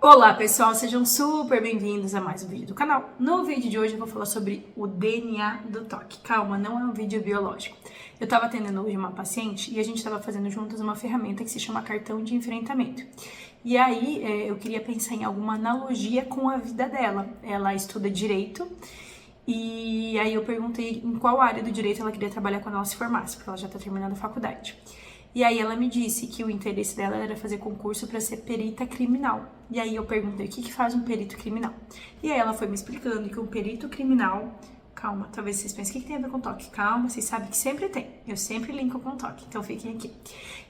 Olá pessoal, sejam super bem-vindos a mais um vídeo do canal. No vídeo de hoje eu vou falar sobre o DNA do toque. Calma, não é um vídeo biológico. Eu estava atendendo hoje uma paciente e a gente estava fazendo juntas uma ferramenta que se chama cartão de enfrentamento. E aí eu queria pensar em alguma analogia com a vida dela. Ela estuda direito e aí eu perguntei em qual área do direito ela queria trabalhar quando ela se formasse, porque ela já está terminando a faculdade. E aí ela me disse que o interesse dela era fazer concurso para ser perita criminal. E aí eu perguntei o que faz um perito criminal. E aí ela foi me explicando que um perito criminal... Calma, talvez vocês pensem, o que tem a ver com toque? Calma, vocês sabem que sempre tem. Eu sempre linko com toque, então fiquem aqui.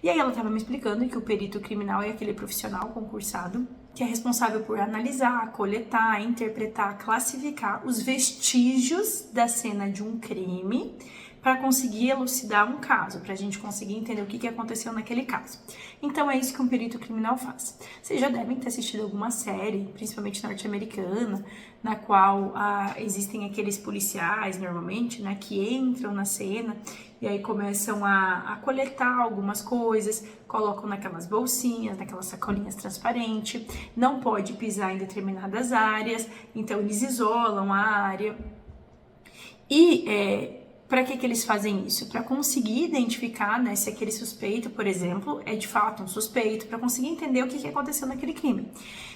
E aí ela estava me explicando que o perito criminal é aquele profissional concursado que é responsável por analisar, coletar, interpretar, classificar os vestígios da cena de um crime para conseguir elucidar um caso, para a gente conseguir entender o que aconteceu naquele caso. Então é isso que um perito criminal faz. Vocês já devem ter assistido alguma série, principalmente norte-americana, na qual existem aqueles policiais, normalmente, né, que entram na cena e aí começam a coletar algumas coisas, colocam naquelas bolsinhas, naquelas sacolinhas transparentes, não pode pisar em determinadas áreas, então eles isolam a área. E para que eles fazem isso? Para conseguir identificar, né, se aquele suspeito, por exemplo, é de fato um suspeito, para conseguir entender o que aconteceu naquele crime.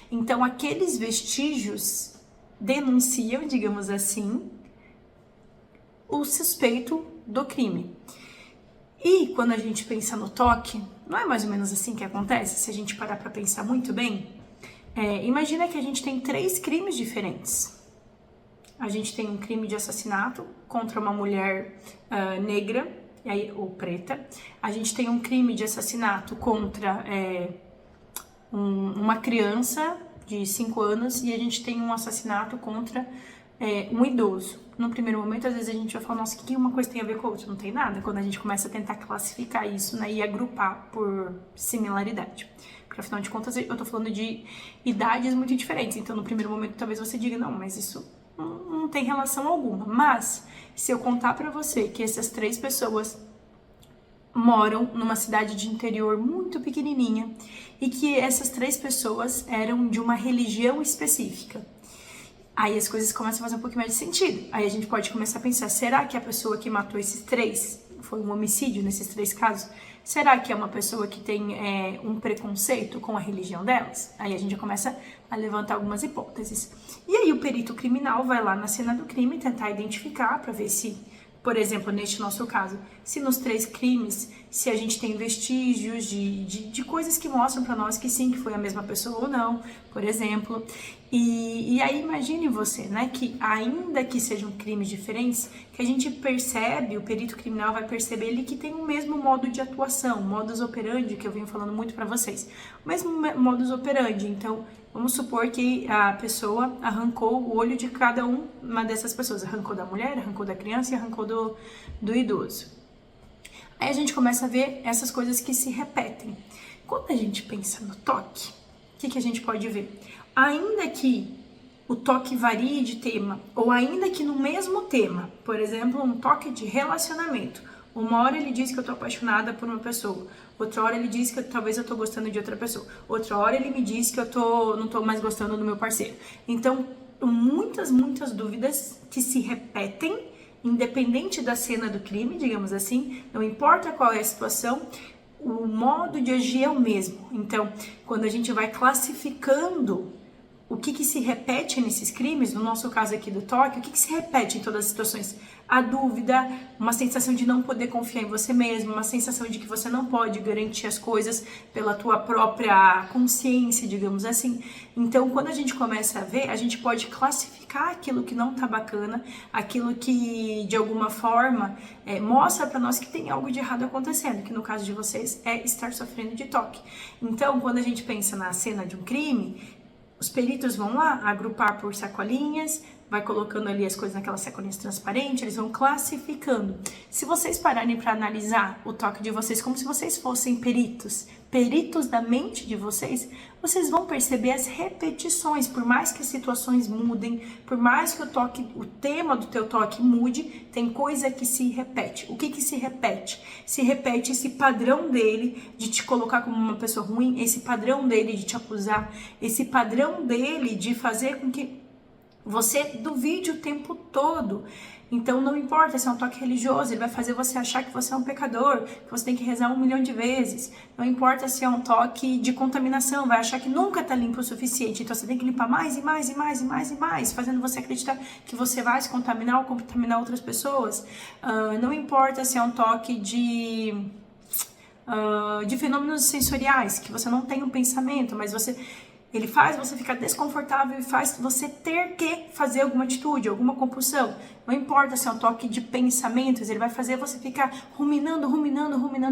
Então, aqueles vestígios denunciam, digamos assim, o suspeito do crime. E quando a gente pensa no toque, não é mais ou menos assim que acontece? Se a gente parar para pensar muito bem, imagina que a gente tem 3 crimes diferentes. A gente tem um crime de assassinato contra uma mulher negra ou preta. A gente tem um crime de assassinato contra uma criança de 5 anos e a gente tem um assassinato contra um idoso. No primeiro momento, às vezes a gente vai falar, nossa, o que uma coisa tem a ver com a outra? Não tem nada. Quando a gente começa a tentar classificar isso, né, e agrupar por similaridade. Porque afinal de contas, eu tô falando de idades muito diferentes. Então, no primeiro momento, talvez você diga, não, mas isso não tem relação alguma. Mas, se eu contar pra você que essas 3 pessoas moram numa cidade de interior muito pequenininha e que essas 3 pessoas eram de uma religião específica, aí as coisas começam a fazer um pouquinho mais de sentido. Aí a gente pode começar a pensar, será que a pessoa que matou esses 3 foi um homicídio nesses 3 casos? Será que é uma pessoa que tem um preconceito com a religião delas? Aí a gente já começa a levantar algumas hipóteses. E aí o perito criminal vai lá na cena do crime tentar identificar para ver se, por exemplo, neste nosso caso, se nos 3 crimes, se a gente tem vestígios de coisas que mostram para nós que sim, que foi a mesma pessoa ou não, por exemplo. E aí imagine você, né, que ainda que sejam crimes diferentes, que a gente percebe, o perito criminal vai perceber ali que tem o mesmo modo de atuação, modus operandi, que eu venho falando muito para vocês. O mesmo modus operandi, então... Vamos supor que a pessoa arrancou o olho de cada uma dessas pessoas. Arrancou da mulher, arrancou da criança e arrancou do idoso. Aí a gente começa a ver essas coisas que se repetem. Quando a gente pensa no toque, o que a gente pode ver? Ainda que o toque varie de tema, ou ainda que no mesmo tema, por exemplo, um toque de relacionamento. Uma hora ele diz que eu tô apaixonada por uma pessoa, outra hora ele diz que talvez eu tô gostando de outra pessoa, outra hora ele me diz que eu não tô mais gostando do meu parceiro. Então, muitas dúvidas que se repetem, independente da cena do crime, digamos assim, não importa qual é a situação, o modo de agir é o mesmo. Então, quando a gente vai classificando o que se repete nesses crimes, no nosso caso aqui do toque, o que se repete em todas as situações? A dúvida, uma sensação de não poder confiar em você mesmo, uma sensação de que você não pode garantir as coisas pela tua própria consciência, digamos assim. Então, quando a gente começa a ver, a gente pode classificar aquilo que não tá bacana, aquilo que, de alguma forma, mostra pra nós que tem algo de errado acontecendo, que no caso de vocês é estar sofrendo de toque. Então, quando a gente pensa na cena de um crime, os peritos vão lá agrupar por sacolinhas, vai colocando ali as coisas naquela sacolinha transparente, eles vão classificando. Se vocês pararem para analisar o toque de vocês como se vocês fossem peritos da mente de vocês, vocês vão perceber as repetições, por mais que as situações mudem, por mais que o tema do teu toque mude, tem coisa que se repete. O que que se repete? Se repete esse padrão dele de te colocar como uma pessoa ruim, esse padrão dele de te acusar, esse padrão dele de fazer com que você duvide o tempo todo. Então não importa se é um toque religioso, ele vai fazer você achar que você é um pecador, que você tem que rezar 1 milhão de vezes. Não importa se é um toque de contaminação, vai achar que nunca está limpo o suficiente, então você tem que limpar mais e mais e mais e mais e mais, fazendo você acreditar que você vai se contaminar ou contaminar outras pessoas. Não importa se é um toque de fenômenos sensoriais, que você não tem um pensamento, mas ele faz você ficar desconfortável e faz você ter que fazer alguma atitude, alguma compulsão. Não importa se é um toque de pensamentos, ele vai fazer você ficar ruminando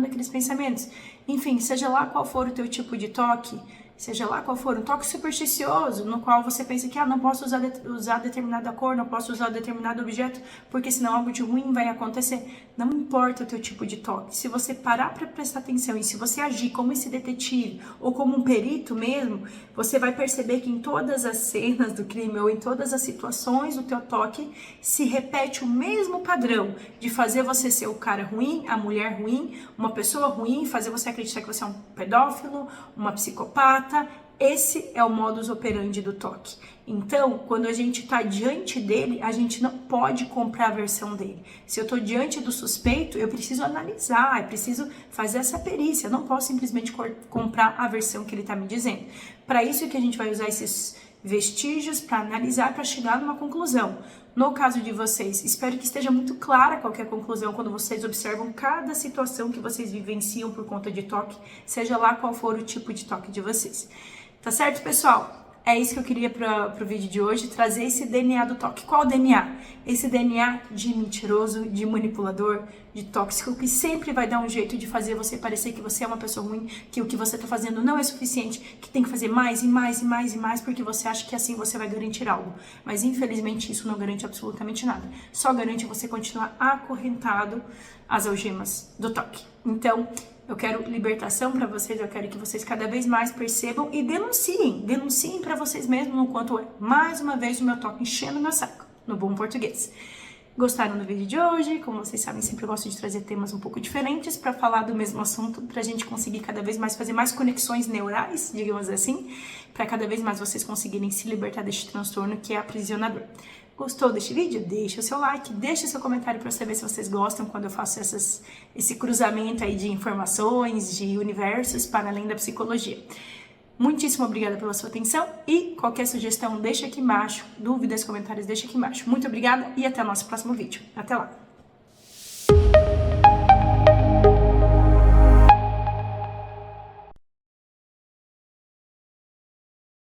aqueles pensamentos. Enfim, seja lá qual for o teu tipo de toque, seja lá qual for, um toque supersticioso, no qual você pensa que não posso usar determinada cor, não posso usar determinado objeto, porque senão algo de ruim vai acontecer. Não importa o teu tipo de toque. Se você parar para prestar atenção e se você agir como esse detetive ou como um perito mesmo, você vai perceber que em todas as cenas do crime ou em todas as situações do teu toque se repete o mesmo padrão de fazer você ser o cara ruim, a mulher ruim, uma pessoa ruim, fazer você acreditar que você é um pedófilo, uma psicopata. Esse é o modus operandi do toque. Então, quando a gente está diante dele, a gente não pode comprar a versão dele. Se eu estou diante do suspeito, eu preciso analisar, eu preciso fazer essa perícia. Eu não posso simplesmente comprar a versão que ele está me dizendo. Para isso que a gente vai usar esses vestígios para analisar, para chegar numa conclusão. No caso de vocês, espero que esteja muito clara qualquer conclusão quando vocês observam cada situação que vocês vivenciam por conta de toque, seja lá qual for o tipo de toque de vocês. Tá certo, pessoal? É isso que eu queria pro vídeo de hoje, trazer esse DNA do toque. Qual DNA? Esse DNA de mentiroso, de manipulador, de tóxico, que sempre vai dar um jeito de fazer você parecer que você é uma pessoa ruim, que o que você tá fazendo não é suficiente, que tem que fazer mais e mais e mais e mais, porque você acha que assim você vai garantir algo. Mas infelizmente isso não garante absolutamente nada. Só garante você continuar acorrentado às algemas do toque. Então, eu quero libertação para vocês, eu quero que vocês cada vez mais percebam e denunciem para vocês mesmos no quanto é, mais uma vez, o meu toque enchendo meu saco, no bom português. Gostaram do vídeo de hoje? Como vocês sabem, sempre gosto de trazer temas um pouco diferentes para falar do mesmo assunto, para a gente conseguir cada vez mais fazer mais conexões neurais, digamos assim, para cada vez mais vocês conseguirem se libertar deste transtorno que é aprisionador. Gostou deste vídeo? Deixa o seu like, deixa o seu comentário para saber se vocês gostam quando eu faço esse cruzamento aí de informações, de universos para além da psicologia. Muitíssimo obrigada pela sua atenção e qualquer sugestão deixa aqui embaixo, dúvidas, comentários deixa aqui embaixo. Muito obrigada e até o nosso próximo vídeo. Até lá!